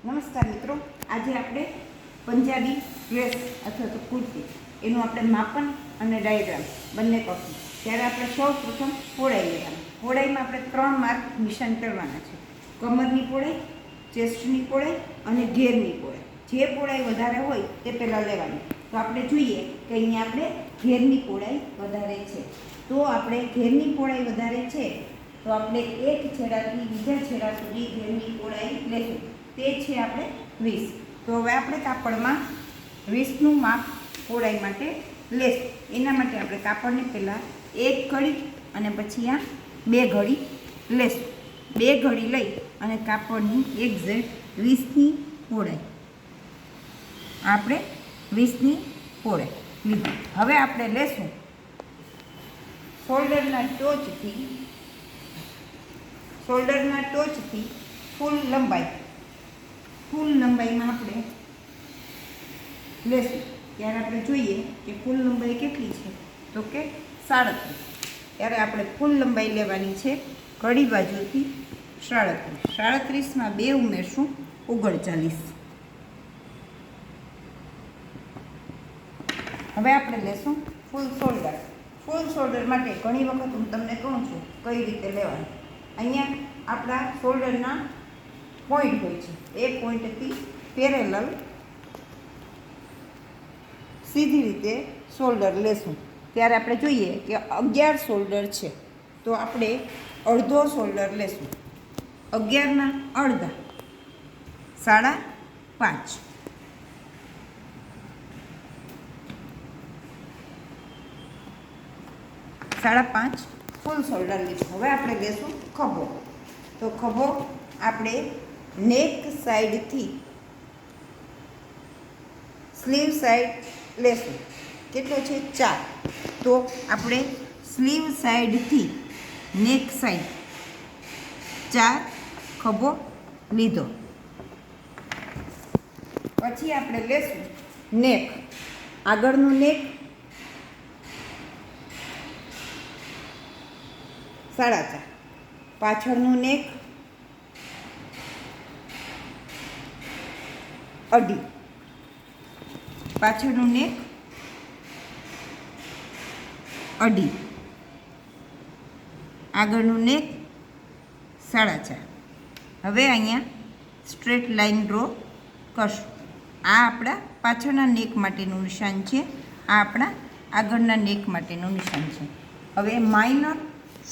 નમસ્કાર મિત્રો, આજે આપણે પંજાબી ડ્રેસ અથવા તો કુર્તી એનું આપણે માપન અને ડાયગ્રામ બંને કરશું. ત્યારે આપણે સૌ પ્રથમ પહોળાઈ લેવાની. પહોળાઈમાં આપણે 3 માર્ક નિશાન કરવાના છે: કમરની પહોળાઈ, ચેસ્ટની પહોળાઈ અને ઘેરની પહોળાઈ. જે પહોળાઈ વધારે હોય તે પહેલાં લેવાની. તો આપણે જોઈએ કે અહીંયા આપણે ઘેરની પહોળાઈ વધારે છે. તો આપણે ઘેરની પહોળાઈ વધારે છે તો આપણે એક છેડાથી બીજા છેડા સુધી ઘેરની પહોળાઈ લેશું. તે છે આપણે 20. તો હવે આપણે કાપડમાં 20નું માપ પહોળાઈ માટે લેશું. એના માટે આપણે કાપડને પહેલાં એક ઘડી અને પછી આ 2 ઘડી લેશું. 2 ઘડી લઈ અને કાપડની એક્ઝેક્ટ 20ની પહોળાઈ આપણે 20ની પહોળાઈ લીધી. હવે આપણે લેશું શોલ્ડરના ટોચથી ફૂલ લંબાઈમાં આપણે લેશું. ત્યારે આપણે જોઈએ કે ફૂલ લંબાઈ કેટલી છે, તો કે 37. ત્યારે આપણે ફૂલ લંબાઈ લેવાની છે કડી બાજુથી 37. 37માં 2 ઉમેરશું, 39. હવે આપણે લેશું ફૂલ શોલ્ડર. ફૂલ શોલ્ડર માટે ઘણી વખત હું તમને કહું છું કઈ રીતે લેવાનું. અહીંયા આપણા શોલ્ડરના પોઈન્ટ હોય છે. એ પોઈન્ટથી પેરેલલ સીધી રીતે શોલ્ડર લેશું. ત્યારે આપણે જોઈએ કે 11 શોલ્ડર છે તો આપણે અડધો શોલ્ડર લેશું. 11ના અડધા 5.5. 5.5 ફૂલ શોલ્ડર લીધું. હવે આપણે લેશું ખભો. તો ખભો આપણે નેક સાઈડથી સ્લીવ સાઈડ લેશું. કેટલો છે? 4. તો આપણે સ્લીવ સાઈડથી નેક સાઈડ 4 ખભો લીધો. પછી આપણે લેશું નેક. આગળનું નેક 4.5. પાછળનું નેક 2.5. પાછળનું નેક 2.5. આગળનું નેક 4.5. હવે અહીંયા સ્ટ્રેટ લાઈન ડ્રો કરશું. આ આપણા પાછળના નેક માટેનું નિશાન છે, આ આપણા આગળના નેક માટેનું નિશાન છે. હવે માઇનર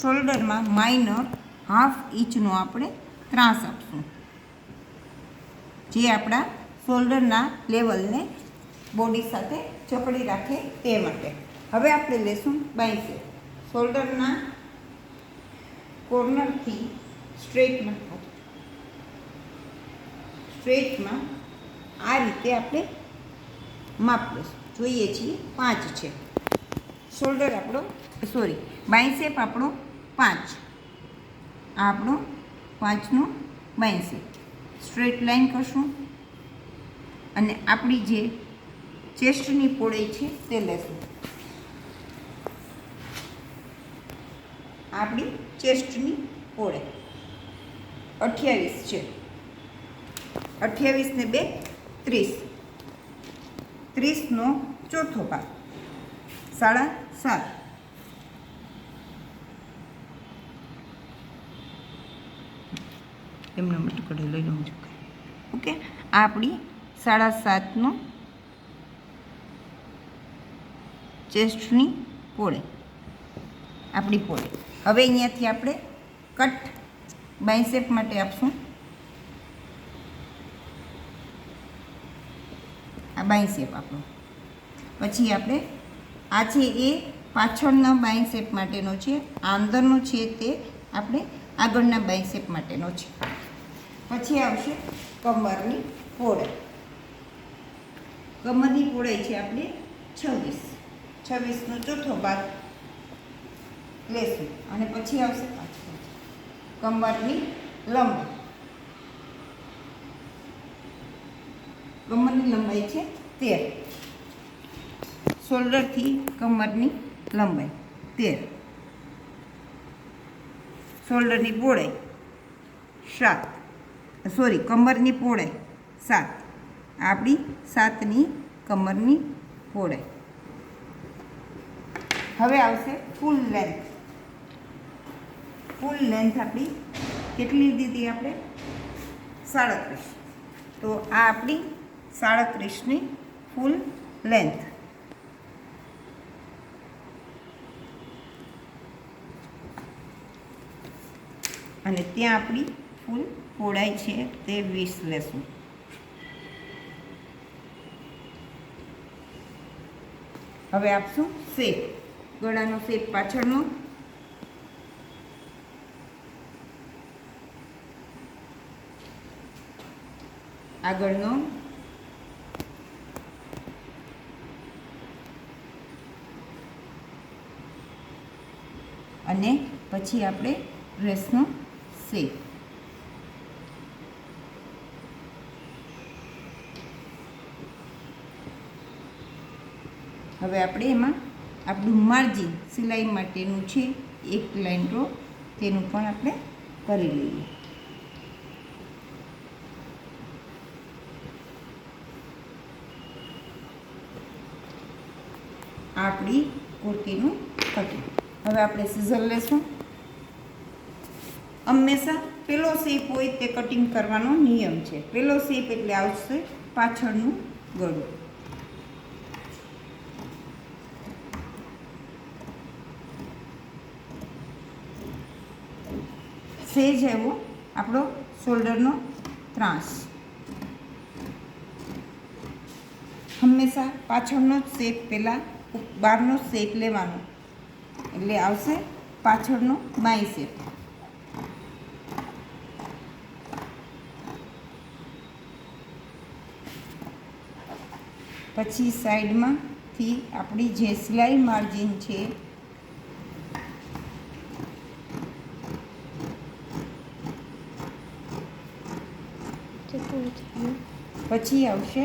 શોલ્ડરમાં માઇનર 1/2 ઇંચનો આપણે ત્રાસ આપશું, જે આપણા શોલ્ડરના લેવલને બોડી સાથે જકડી રાખે તે માટે. હવે આપણે લેશું બાયસેપ. શોલ્ડરના કોર્નરથી સ્ટ્રેટમાં આ રીતે આપણે માપ લઈશું. જોઈએ છીએ 5 છે શોલ્ડર આપણો, બાયસેપ આપણો 5. આ આપણો 5નું બાયસેપ. સ્ટ્રેટ લાઈન કરશું અને આપણી જે ચેસ્ટની પહોળાઈ છે તે લેશું. આપણી ચેસ્ટની પહોળાઈ 28 છે. 28 ને 2 30. 30નો ચોથો ભાગ 7.5. એમનો ટુકડો લઈ લઉં છું. ઓકે, આ આપણી 7.5નો ચેસ્ટની પહોળાઈ, આપણી પહોળાઈ. હવે અહીંયાથી આપણે કટ બાયસેપ માટે આપશું. આ બાયસેપ આપણો. પછી આપણે આ છે એ પાછળના બાયસેપ માટેનો છે, આ અંદરનો છે તે આપણે આગળના બાયસેપ માટેનો છે. પછી આવશે કમરની પહોળાઈ. કમરની પહોળાઈ છે આપણે 26. 26નો ચોથો ભાગ લેશું અને પછી આવશે કમરની લંબાઈ. કમરની લંબાઈ છે 13. શોલ્ડરથી કમરની લંબાઈ 13. શોલ્ડરની પહોળાઈ 7, કમરની પહોળાઈ 7 આપણી 7ની કમરની પહોળાઈ. હવે આવશે ફૂલ લેન્થ. ફૂલ લેન્થ આપણી કેટલી દીધી આપણે? 37. તો આ આપણી 37ની ફૂલ લેન્થ. અને ત્યાં આપણી ફૂલ પહોળાઈ છે તે 20 લેશું. હવે આપશું શેપ. ગળાનો શેપ પાછળનો, આગળનો, અને પછી આપણે ડ્રેસનો શેપ. હવે આપણે એમાં આપણું માર્જિન સિલાઈ માટેનું છે 1 લાઈન રો, તેનું પણ આપણે કરી લઈએ. આપણી કુર્તીનું કટિંગ. હવે આપણે સિઝર લેશું. હંમેશા પેલો શેપ હોય તે કટિંગ કરવાનો નિયમ છે. પેલો શેપ એટલે આવશે પાછળનું ગળું. સેજ એવો આપણો શોલ્ડરનો ત્રાસ. હંમેશા પાછળનો શેપ પહેલાં બહારનો શેપ લેવાનો, એટલે આવશે પાછળનો બાય શેપ. પછી સાઈડમાંથી આપણી જે સિલાઈ માર્જિન છે પછી આવશે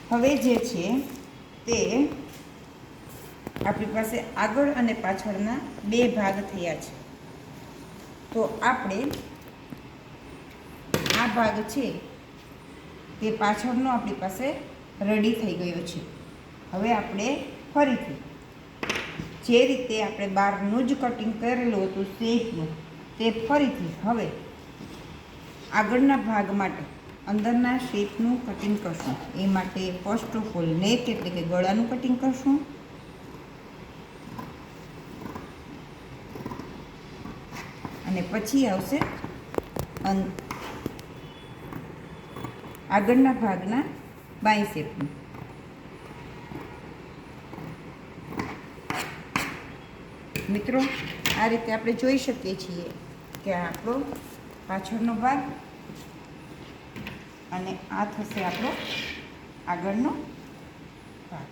હવે જે છે તે આપણી પાસે આગળ અને પાછળના 2 ભાગ થયા છે. તો આપણે આ ભાગ છે તે પાછળનો આપણી પાસે રેડી થઈ ગયો છે. હવે આપણે ફરીથી જે રીતે આપણે બહારનું જ કટિંગ કરેલું હતું શેપનું, તે ફરીથી હવે આગળના ભાગ માટે અંદરના શેપનું કટિંગ કરશું. એ માટે ફર્સ્ટ ઓફ ઓલ નેક એટલે કે ગળાનું કટિંગ કરશું. અને પછી આવશે આગળના ભાગના બાય શેપનું. મિત્રો, આ રીતે આપણે જોઈ શકીએ છીએ કે આપણો પાછળનો ભાગ અને આ થશે આપણો આગળનો ભાગ.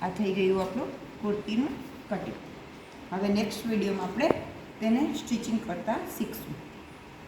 આ થઈ ગયું આપણું કુર્તીનું કટિંગ. હવે નેક્સ્ટ વિડીયોમાં આપણે તેને સ્ટિચિંગ કરતાં શીખશું.